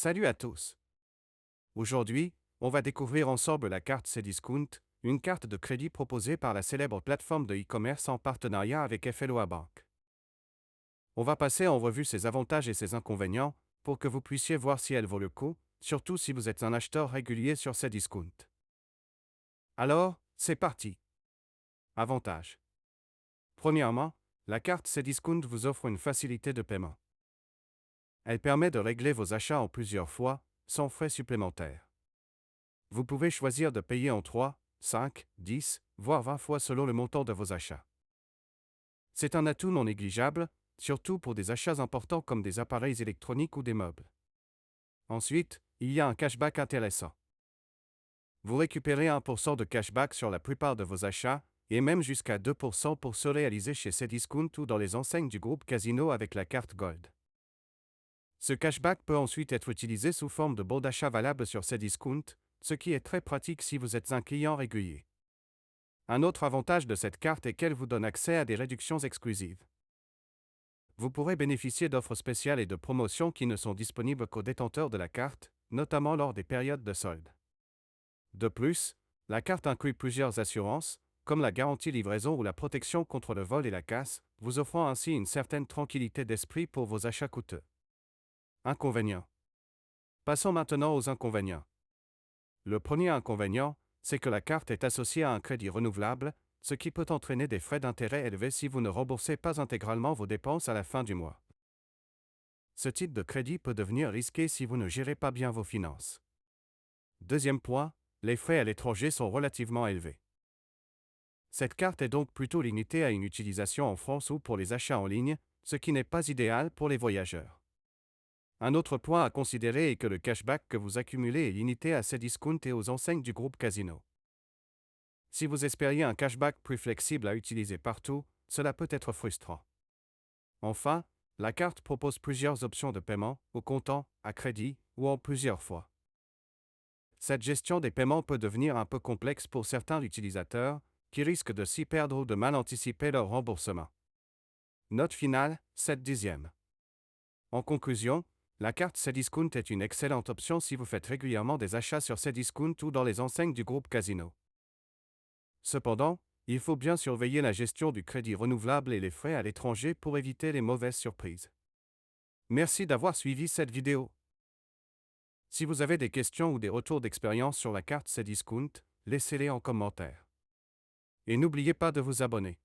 Salut à tous. Aujourd'hui, on va découvrir ensemble la carte Cdiscount, une carte de crédit proposée par la célèbre plateforme de e-commerce en partenariat avec FLOA Bank. On va passer en revue ses avantages et ses inconvénients pour que vous puissiez voir si elle vaut le coup, surtout si vous êtes un acheteur régulier sur Cdiscount. Alors, c'est parti. Avantages. Premièrement, la carte Cdiscount vous offre une facilité de paiement. Elle permet de régler vos achats en plusieurs fois, sans frais supplémentaires. Vous pouvez choisir de payer en 3, 5, 10, voire 20 fois selon le montant de vos achats. C'est un atout non négligeable, surtout pour des achats importants comme des appareils électroniques ou des meubles. Ensuite, il y a un cashback intéressant. Vous récupérez 1% de cashback sur la plupart de vos achats, et même jusqu'à 2% pour ceux réalisés chez Cdiscount ou dans les enseignes du groupe Casino avec la carte Gold. Ce cashback peut ensuite être utilisé sous forme de bons d'achat valables sur Cdiscount, ce qui est très pratique si vous êtes un client régulier. Un autre avantage de cette carte est qu'elle vous donne accès à des réductions exclusives. Vous pourrez bénéficier d'offres spéciales et de promotions qui ne sont disponibles qu'aux détenteurs de la carte, notamment lors des périodes de solde. De plus, la carte inclut plusieurs assurances, comme la garantie livraison ou la protection contre le vol et la casse, vous offrant ainsi une certaine tranquillité d'esprit pour vos achats coûteux. Inconvénients. Passons maintenant aux inconvénients. Le premier inconvénient, c'est que la carte est associée à un crédit renouvelable, ce qui peut entraîner des frais d'intérêt élevés si vous ne remboursez pas intégralement vos dépenses à la fin du mois. Ce type de crédit peut devenir risqué si vous ne gérez pas bien vos finances. Deuxième point, les frais à l'étranger sont relativement élevés. Cette carte est donc plutôt limitée à une utilisation en France ou pour les achats en ligne, ce qui n'est pas idéal pour les voyageurs. Un autre point à considérer est que le cashback que vous accumulez est limité à Cdiscount et aux enseignes du groupe Casino. Si vous espériez un cashback plus flexible à utiliser partout, cela peut être frustrant. Enfin, la carte propose plusieurs options de paiement, au comptant, à crédit ou en plusieurs fois. Cette gestion des paiements peut devenir un peu complexe pour certains utilisateurs, qui risquent de s'y perdre ou de mal anticiper leur remboursement. Note finale, 7 dixièmes. En conclusion, la carte Cdiscount est une excellente option si vous faites régulièrement des achats sur Cdiscount ou dans les enseignes du groupe Casino. Cependant, il faut bien surveiller la gestion du crédit renouvelable et les frais à l'étranger pour éviter les mauvaises surprises. Merci d'avoir suivi cette vidéo. Si vous avez des questions ou des retours d'expérience sur la carte Cdiscount, laissez-les en commentaire. Et n'oubliez pas de vous abonner.